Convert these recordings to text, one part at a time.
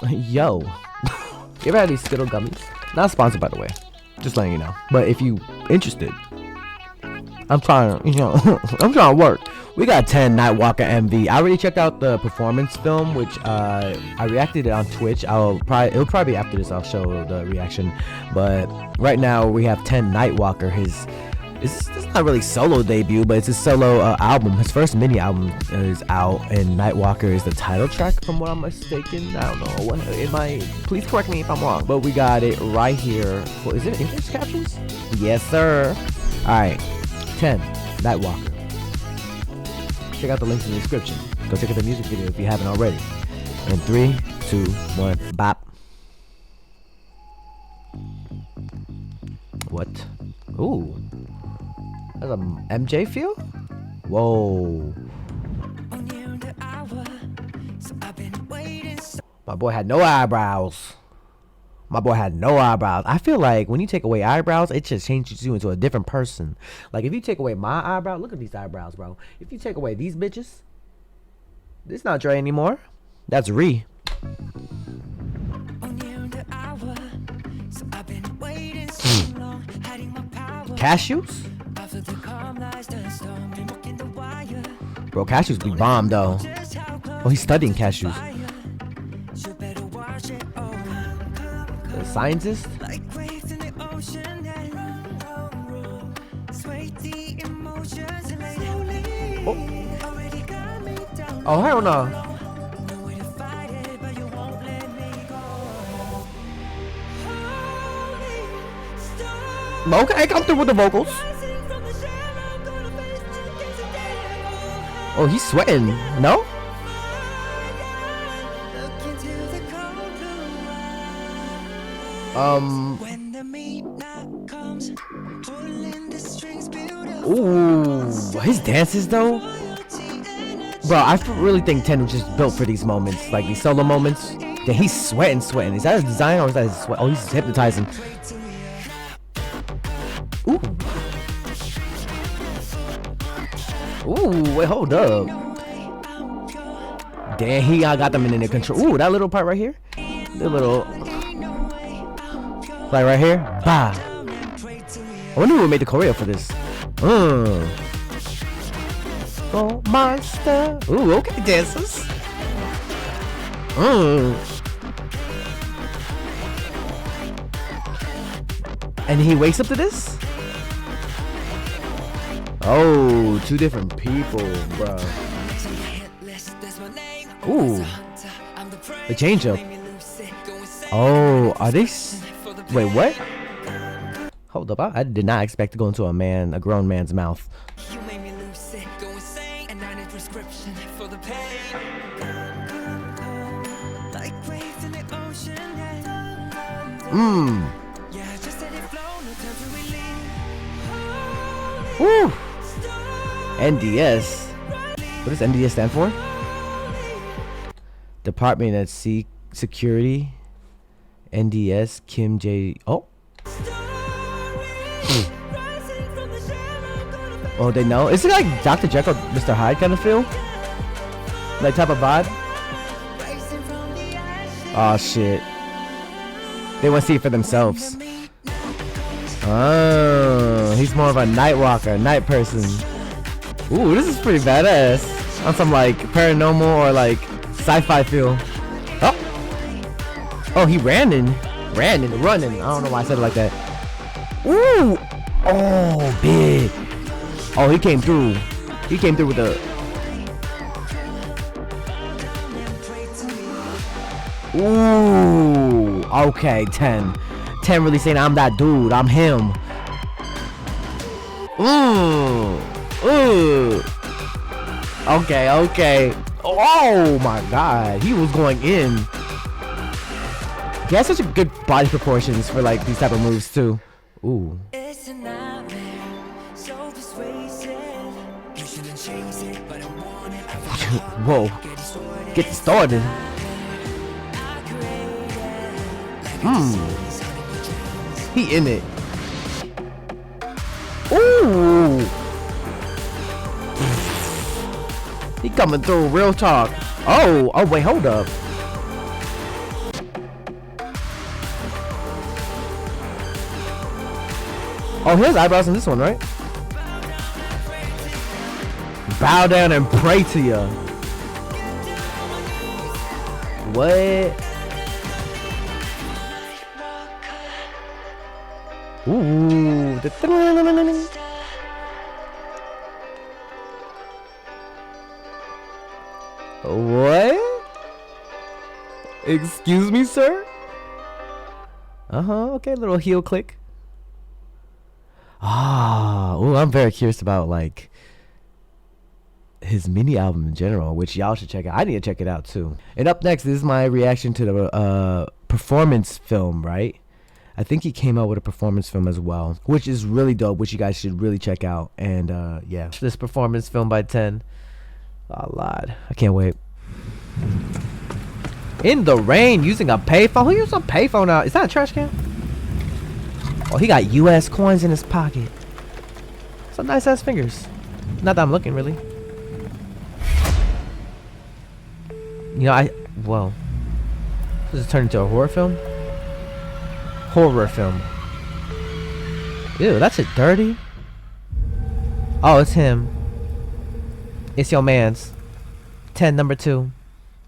Yo, you ever had these Skittle gummies? Not sponsored, by the way. Just letting you know. But if you interested, I'm trying to, I'm trying to work. We got 10 Nightwalker MV. I already checked out the performance film, which I reacted it on Twitch. It'll probably be after this. I'll show the reaction. But right now we have 10 Nightwalker. It's not really solo debut, but it's his solo album. His first mini album is out, and Nightwalker is the title track, from what I'm mistaken. I don't know. Please correct me if I'm wrong. But we got it right here. Well, is it English captions? Yes, sir. All right, 10 Nightwalker. Check out the links in the description. Go check out the music video if you haven't already. In 3, 2, 1, bop. What? Ooh. That's a MJ feel? Whoa. My boy had no eyebrows. I feel like when you take away eyebrows, it just changes you into a different person. Like if you take away my eyebrow, look at these eyebrows, bro. If you take away these bitches, this is not Dre anymore. That's Re. Cashews? Bro, cashews be bomb though. Oh, he's studying cashews. The scientist? Oh, hell no. Okay, come through with the vocals. Oh, he's sweating. No? Ooh, his dances though. Bro, I really think 10 was just built for these moments, like these solo moments. Then he's sweating. Is that his design or is that his sweat? Oh, he's hypnotizing. Ooh. Ooh, wait, hold up. Damn, I got them in their control. Ooh, that little part right here. The little, like right here. Bah. I wonder who made the choreo for this. Oh, monster. Ooh, okay, dancers. And he wakes up to this? Oh, two different people, bro. Ooh. The change up. Oh, are they? Wait, what? Hold up, I did not expect to go into a grown man's mouth. Woo. NDS. What does NDS stand for? Department of Security. NDS Kim J. Oh. Oh, they know. Is it like Dr. Jekyll, Mr. Hyde kind of feel? Like type of vibe? Oh shit. They want to see it for themselves. Oh, he's more of a Nightwalker, night person. Ooh, this is pretty badass. On some like paranormal or like sci-fi feel. Oh, he running. I don't know why I said it like that. Ooh, oh, big. Oh, he came through. With the. Ooh, okay, 10 really saying I'm that dude, I'm him. Okay. Oh my god, he was going in. He has such a good body proportions for like these type of moves too. Ooh. Whoa, get started. He in it. Ooh. He coming through, real talk. Oh, wait, hold up. Oh, he has eyebrows in this one, right? Bow down and pray to ya. What? Ooh. What? Excuse me, sir? Okay, little heel click. Oh, I'm very curious about like his mini album in general, which y'all should check out. I need to check it out too. And up next, this is my reaction to the performance film, right? I think he came out with a performance film as well, which is really dope, which you guys should really check out. And yeah, this performance film by 10. Oh Lord, I can't wait. In the rain, using a payphone. Who uses a payphone now? Is that a trash can? Oh, he got US coins in his pocket. Some nice ass fingers. Not that I'm looking, really. You know, well, does it turn into a horror film? Horror film. Ew, that's it dirty. Oh, it's him. It's your man's. 10 number 2.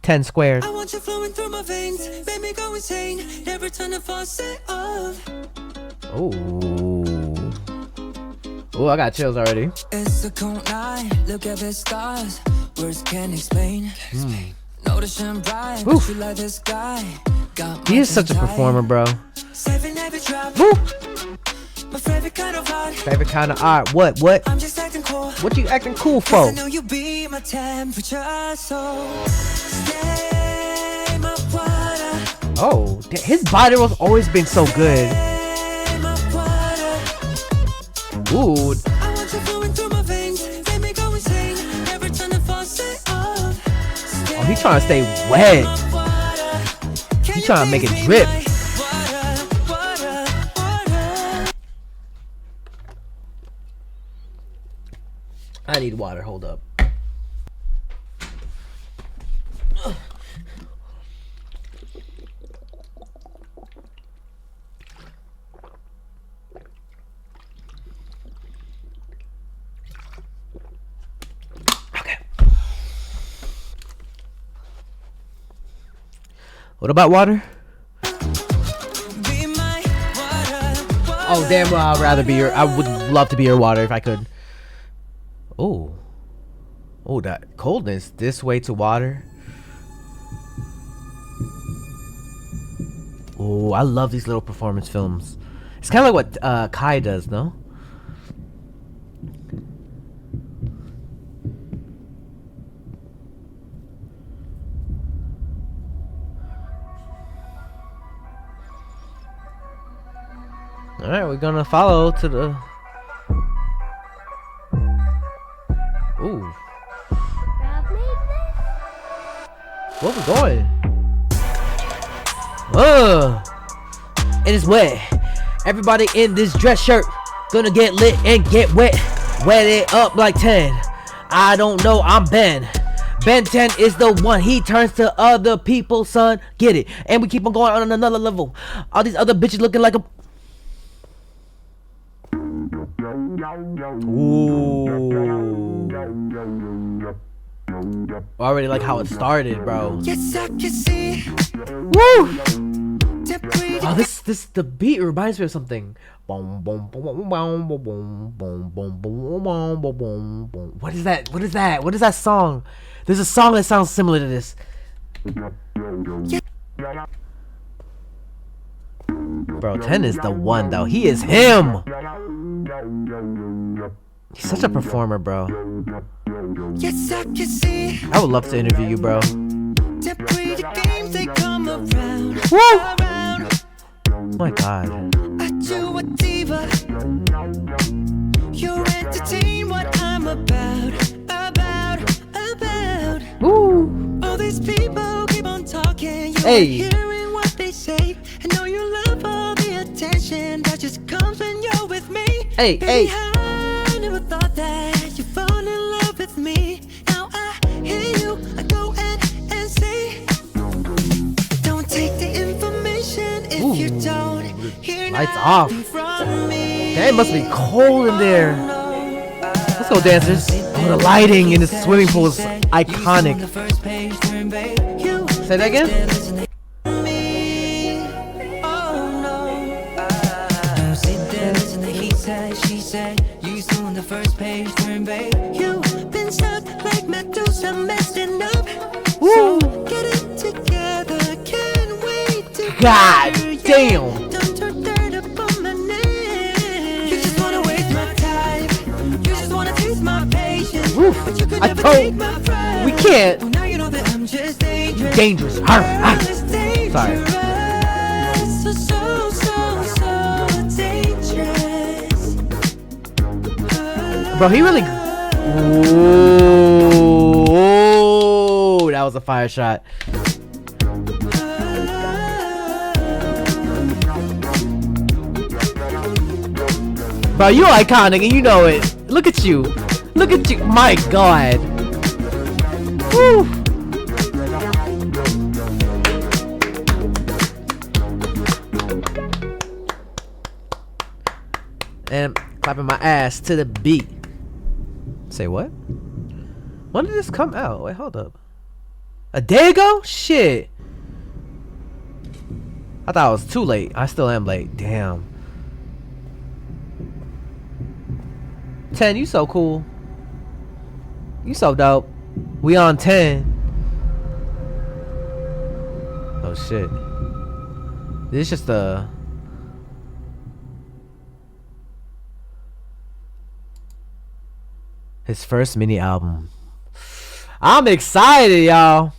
10 squared. I want you flowing through my veins. Baby, go insane. Never turn the faucet off. Ooh. Ooh, I got chills already. It's a cold night. Look at the stars. Words can't explain. Notice I'm bright. You like this guy. He is such a performer, bro. Woo! My favorite kind of art. Favorite kind of art. What? I'm just acting cool. What you acting cool for? I know you be my temperature, so stay my water. Oh, his body was always been so good. Ooh. I want you flowing through my veins. Baby, go insane. Never turn the faucet off. Oh, he's trying to stay wet. He's trying to make it drip. I need water. Hold up. Okay. What about water? Oh, damn well, I'd rather be your... I would love to be your water if I could. Oh. Oh, that coldness. This way to water. Oh, I love these little performance films. It's kind of like what Kai does, no? Alright, we're gonna follow to the... Ooh. Where we going? It is wet. Everybody in this dress shirt gonna get lit and get wet. Wet it up like 10. I don't know, I'm Ben. Ben 10 is the one. He turns to other people, son. Get it. And we keep on going on another level. All these other bitches looking like a... Ooh. I already like how it started, bro. Yes, I can see. Woo! Oh, this the beat reminds me of something. What is that? What is that? What is that song? There's a song that sounds similar to this. Bro, 10 is the one though. He is him. He's such a performer, bro. Yes, I can see. I would love to interview you, bro. Woo! Oh my god. You entertain what I'm about. Woo! All these people keep on talking. You hey. Hearing what they say. I know you love all the attention that just comes when you're with me. Hey, baby, hey. I never thought that you fall in love with me. Now I hear you, I go and say, don't take the information if you don't hear lights off from me. It must be cold in there. Let's go, dancers. Oh, the lighting in the swimming pool is iconic. Say that again? Woo. God damn. Woof. I told we can't. You're dangerous. Sorry. Bro, he really. Ooh, that was a fire shot. Bro, you're iconic and you know it. Look at you. Look at you. My God. Woo. And clapping my ass to the beat. Say what? When did this come out? Wait, hold up. A day ago? Shit. I thought it was too late. I still am late. Damn. 10, you so cool. You so dope. We on 10. Oh shit. This is just a his first mini album. I'm excited, y'all.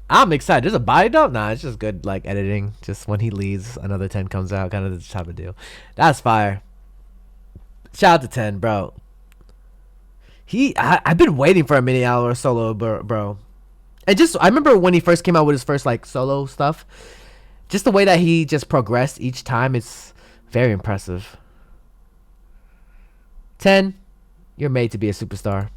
I'm excited. There's a body dump? Nah, it's just good like editing. Just when he leaves, another 10 comes out, kind of the type of deal. That's fire. Shout out to 10, bro. I've been waiting for a mini album or solo, bro. And just I remember when he first came out with his first like solo stuff. Just the way that he just progressed each time, it's very impressive. 10, you're made to be a superstar.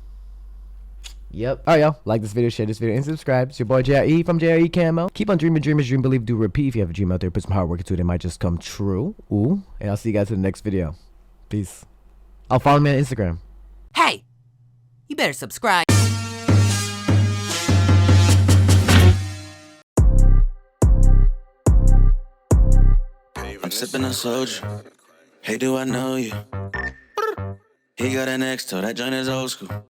Yep. Alright, y'all. Like this video, share this video, and subscribe. It's your boy JRE from JREAMERS. Keep on dreaming, dreamers, dream, believe, do, repeat. If you have a dream out there, put some hard work into it. It might just come true. Ooh. And I'll see you guys in the next video. Peace. I'll follow me on Instagram. Hey, you better subscribe. I'm sipping on soju. Hey, do I know you? He got an ex, so that joint is old school.